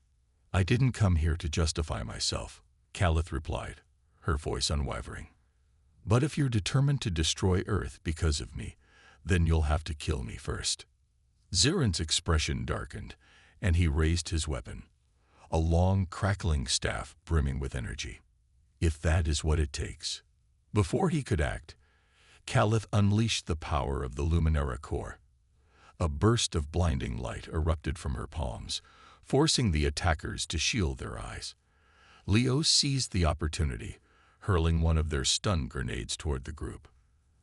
"I didn't come here to justify myself," Caliph replied, her voice unwavering. "But if you're determined to destroy Earth because of me, then you'll have to kill me first." Zirin's expression darkened, and he raised his weapon, a long, crackling staff brimming with energy. "If that is what it takes." Before he could act, Caliph unleashed the power of the Luminara core. A burst of blinding light erupted from her palms, forcing the attackers to shield their eyes. Leo seized the opportunity, hurling one of their stun grenades toward the group.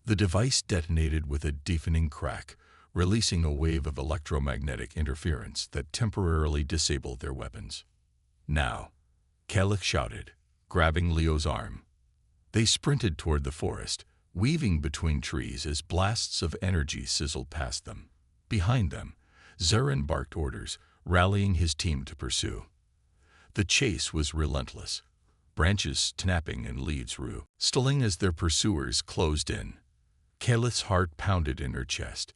The device detonated with a deafening crack, releasing a wave of electromagnetic interference that temporarily disabled their weapons. "Now," Caliph shouted, grabbing Leo's arm. They sprinted toward the forest, weaving between trees as blasts of energy sizzled past them. Behind them, Zirin barked orders, rallying his team to pursue. The chase was relentless, branches snapping and leaves rustling as their pursuers closed in. Caliph's heart pounded in her chest,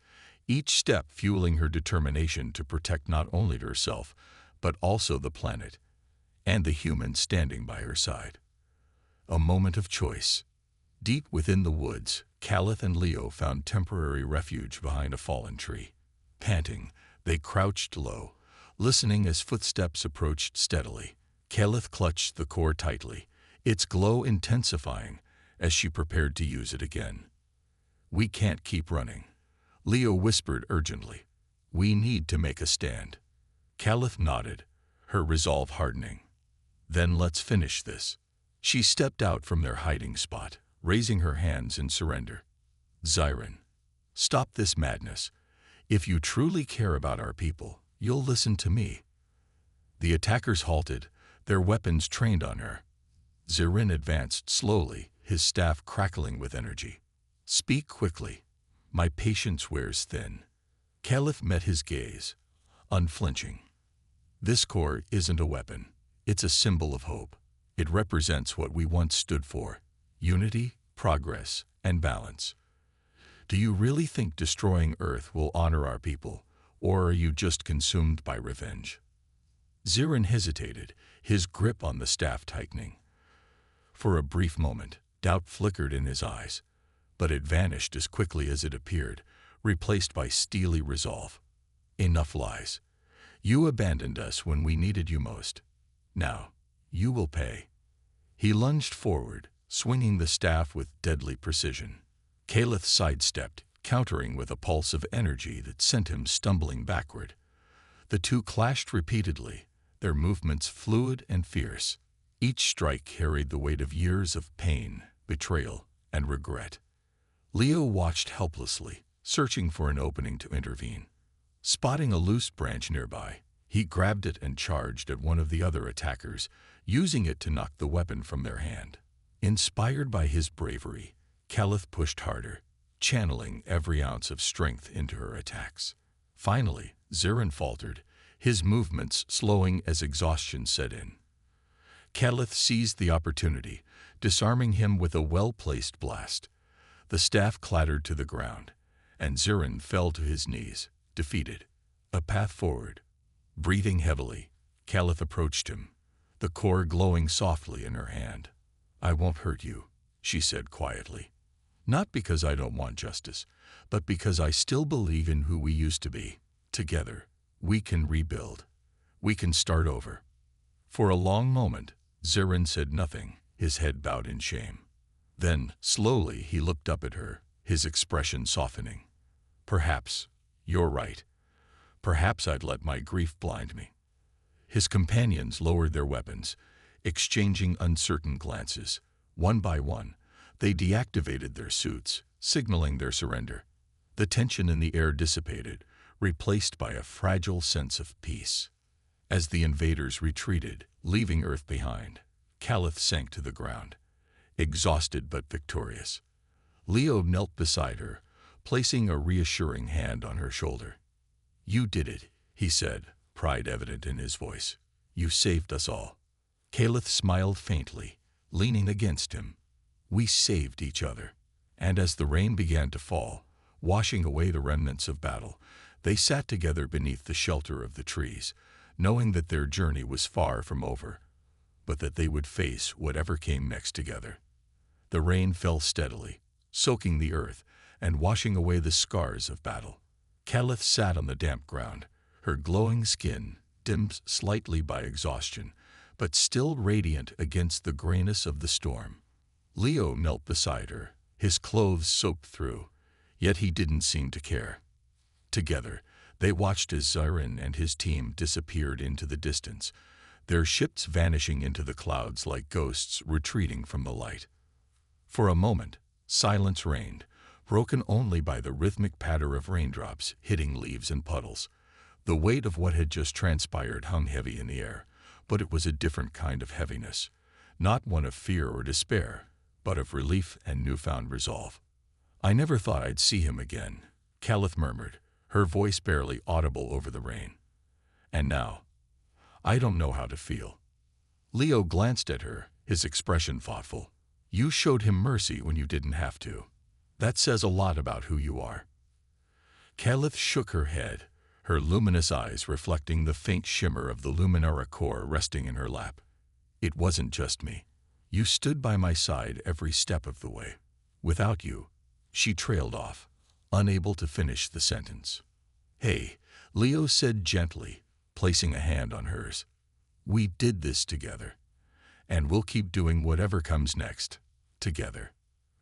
each step fueling her determination to protect not only herself, but also the planet, and the humans standing by her side. A moment of choice. Deep within the woods, Caliph and Leo found temporary refuge behind a fallen tree. Panting, they crouched low, listening as footsteps approached steadily. Caliph clutched the core tightly, its glow intensifying as she prepared to use it again. "We can't keep running," Leo whispered urgently. "We need to make a stand." Caliph nodded, her resolve hardening. "Then let's finish this." She stepped out from their hiding spot, raising her hands in surrender. "Xiren, stop this madness. If you truly care about our people, you'll listen to me." The attackers halted, their weapons trained on her. Xiren advanced slowly, his staff crackling with energy. "Speak quickly. My patience wears thin." Caliph met his gaze, unflinching. "This core isn't a weapon. It's a symbol of hope. It represents what we once stood for: unity, progress, and balance. Do you really think destroying Earth will honor our people, or are you just consumed by revenge?" Xiren hesitated, his grip on the staff tightening. For a brief moment, doubt flickered in his eyes, but it vanished as quickly as it appeared, replaced by steely resolve. "Enough lies. You abandoned us when we needed you most. Now, you will pay." He lunged forward, swinging the staff with deadly precision. Caliph sidestepped, countering with a pulse of energy that sent him stumbling backward. The two clashed repeatedly, their movements fluid and fierce. Each strike carried the weight of years of pain, betrayal, and regret. Leo watched helplessly, searching for an opening to intervene. Spotting a loose branch nearby, he grabbed it and charged at one of the other attackers, using it to knock the weapon from their hand. Inspired by his bravery, Caliph pushed harder, channeling every ounce of strength into her attacks. Finally, Xiren faltered, his movements slowing as exhaustion set in. Caliph seized the opportunity, disarming him with a well-placed blast. The staff clattered to the ground, and Xiren fell to his knees, defeated. A path forward. Breathing heavily, Caliph approached him, the core glowing softly in her hand. "I won't hurt you," she said quietly. "Not because I don't want justice, but because I still believe in who we used to be. Together, we can rebuild. We can start over." For a long moment, Xiren said nothing, his head bowed in shame. Then, slowly, he looked up at her, his expression softening. "Perhaps you're right. Perhaps I'd let my grief blind me." His companions lowered their weapons, exchanging uncertain glances. One by one, they deactivated their suits, signaling their surrender. The tension in the air dissipated, replaced by a fragile sense of peace. As the invaders retreated, leaving Earth behind, Caliph sank to the ground, exhausted but victorious. Leo knelt beside her, placing a reassuring hand on her shoulder. "You did it," he said, pride evident in his voice. "You saved us all." Caliph smiled faintly, leaning against him. "We saved each other." And as the rain began to fall, washing away the remnants of battle, they sat together beneath the shelter of the trees, knowing that their journey was far from over, but that they would face whatever came next together. The rain fell steadily, soaking the earth and washing away the scars of battle. Caliph sat on the damp ground, her glowing skin dimmed slightly by exhaustion, but still radiant against the grayness of the storm. Leo knelt beside her, his clothes soaked through, yet he didn't seem to care. Together, they watched as Xiren and his team disappeared into the distance, their ships vanishing into the clouds like ghosts retreating from the light. For a moment, silence reigned, broken only by the rhythmic patter of raindrops hitting leaves and puddles. The weight of what had just transpired hung heavy in the air, but it was a different kind of heaviness, not one of fear or despair, but of relief and newfound resolve. "I never thought I'd see him again," Caliph murmured, her voice barely audible over the rain. "And now, I don't know how to feel." Leo glanced at her, his expression thoughtful. "You showed him mercy when you didn't have to. That says a lot about who you are." Caliph shook her head, her luminous eyes reflecting the faint shimmer of the Luminara core resting in her lap. "It wasn't just me. You stood by my side every step of the way. Without you, she trailed off, unable to finish the sentence. Hey, Leo said gently, placing a hand on hers. We did this together, and we'll keep doing whatever comes next, together.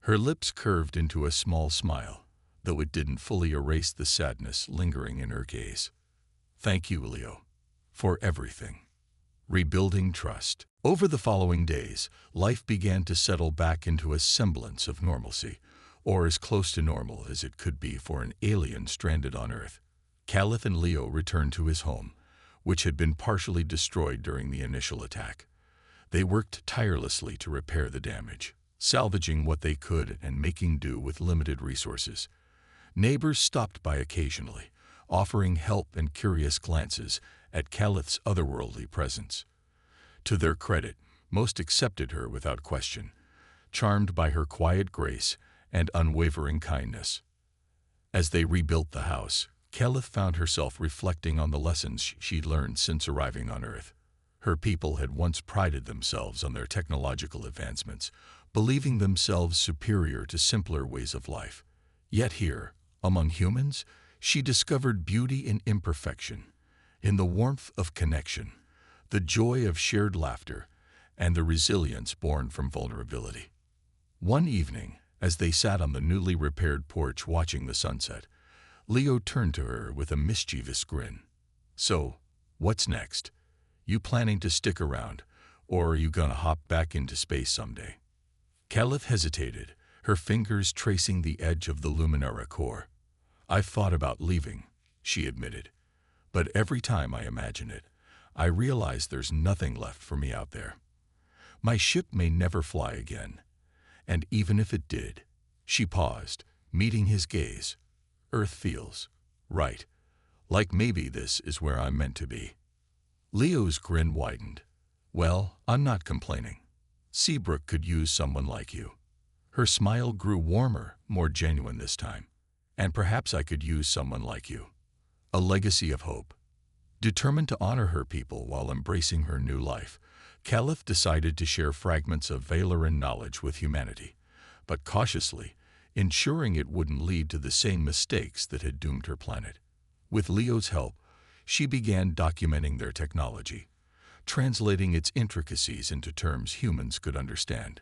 Her lips curved into a small smile, though it didn't fully erase the sadness lingering in her gaze. Thank you, Leo, for everything. Rebuilding trust. Over the following days, life began to settle back into a semblance of normalcy, or as close to normal as it could be for an alien stranded on Earth. Caliph and Leo returned to his home, which had been partially destroyed during the initial attack. They worked tirelessly to repair the damage, salvaging what they could and making do with limited resources. Neighbors stopped by occasionally, offering help and curious glances at Caliph's otherworldly presence. To their credit, most accepted her without question, charmed by her quiet grace and unwavering kindness. As they rebuilt the house, Caliph found herself reflecting on the lessons she'd learned since arriving on Earth. Her people had once prided themselves on their technological advancements, believing themselves superior to simpler ways of life. Yet here, among humans, she discovered beauty in imperfection, in the warmth of connection, the joy of shared laughter, and the resilience born from vulnerability. One evening, as they sat on the newly repaired porch watching the sunset, Leo turned to her with a mischievous grin. So, what's next? You planning to stick around, or are you gonna hop back into space someday? Caliph hesitated, her fingers tracing the edge of the Luminara core. I've thought about leaving, she admitted. But every time I imagine it, I realize there's nothing left for me out there. My ship may never fly again. And even if it did, she paused, meeting his gaze. Earth feels right, like maybe this is where I'm meant to be. Leo's grin widened. Well, I'm not complaining. Seabrook could use someone like you. Her smile grew warmer, more genuine this time. And perhaps I could use someone like you. A legacy of hope. Determined to honor her people while embracing her new life, Caliph decided to share fragments of Valoran knowledge with humanity, but cautiously, ensuring it wouldn't lead to the same mistakes that had doomed her planet. With Leo's help, she began documenting their technology, translating its intricacies into terms humans could understand.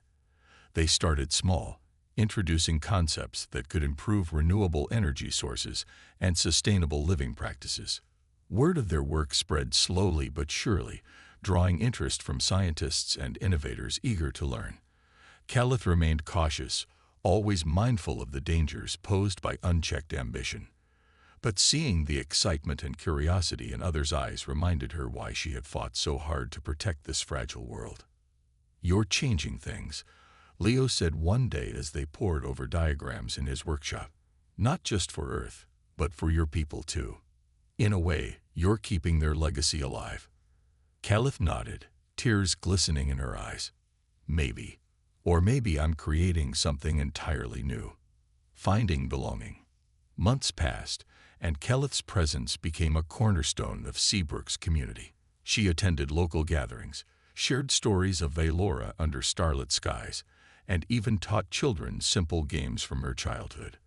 They started small, introducing concepts that could improve renewable energy sources and sustainable living practices. Word of their work spread slowly but surely, drawing interest from scientists and innovators eager to learn. Caliph remained cautious, always mindful of the dangers posed by unchecked ambition. But seeing the excitement and curiosity in others' eyes reminded her why she had fought so hard to protect this fragile world. You're changing things, Leo said one day as they pored over diagrams in his workshop. Not just for Earth, but for your people too. In a way, you're keeping their legacy alive. Caliph nodded, tears glistening in her eyes. Maybe. Or maybe I'm creating something entirely new. Finding belonging. Months passed, and Caliph's presence became a cornerstone of Seabrook's community. She attended local gatherings, shared stories of Valora under starlit skies, and even taught children simple games from her childhood.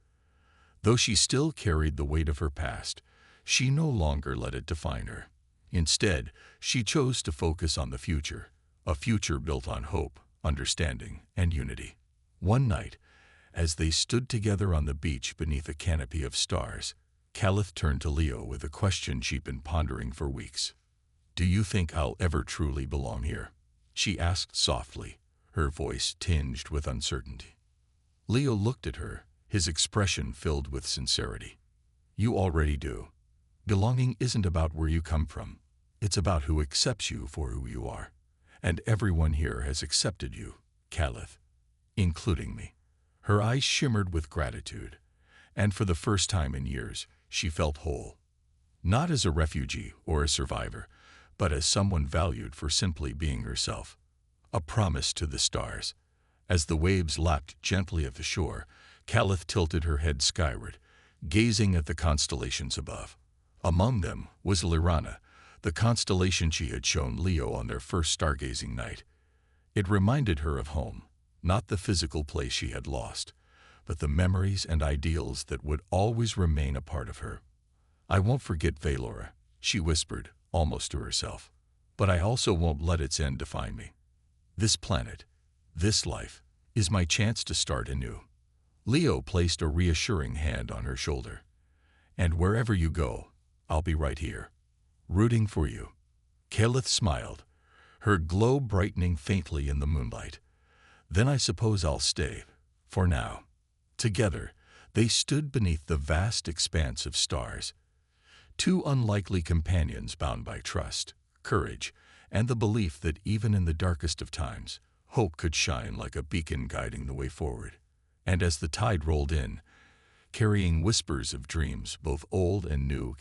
Though she still carried the weight of her past, she no longer let it define her. Instead, she chose to focus on the future, a future built on hope, understanding, and unity. One night, as they stood together on the beach beneath a canopy of stars, Caliph turned to Leo with a question she'd been pondering for weeks. Do you think I'll ever truly belong here? She asked softly, her voice tinged with uncertainty. Leo looked at her, his expression filled with sincerity. You already do. Belonging isn't about where you come from. It's about who accepts you for who you are. And everyone here has accepted you, Caliph, including me. Her eyes shimmered with gratitude, and for the first time in years, she felt whole. Not as a refugee or a survivor, but as someone valued for simply being herself. A promise to the stars. As the waves lapped gently at the shore, Caliph tilted her head skyward, gazing at the constellations above. Among them was Lirana, the constellation she had shown Leo on their first stargazing night. It reminded her of home, not the physical place she had lost, but the memories and ideals that would always remain a part of her. "I won't forget Valora," she whispered, almost to herself. "But I also won't let its end define me. This planet, this life, is my chance to start anew." Leo placed a reassuring hand on her shoulder. "And wherever you go, I'll be right here, rooting for you." Kalith smiled, her glow brightening faintly in the moonlight. "Then I suppose I'll stay, for now." Together, they stood beneath the vast expanse of stars, two unlikely companions bound by trust, courage, and the belief that even in the darkest of times, hope could shine like a beacon guiding the way forward. And as the tide rolled in, carrying whispers of dreams both old and new,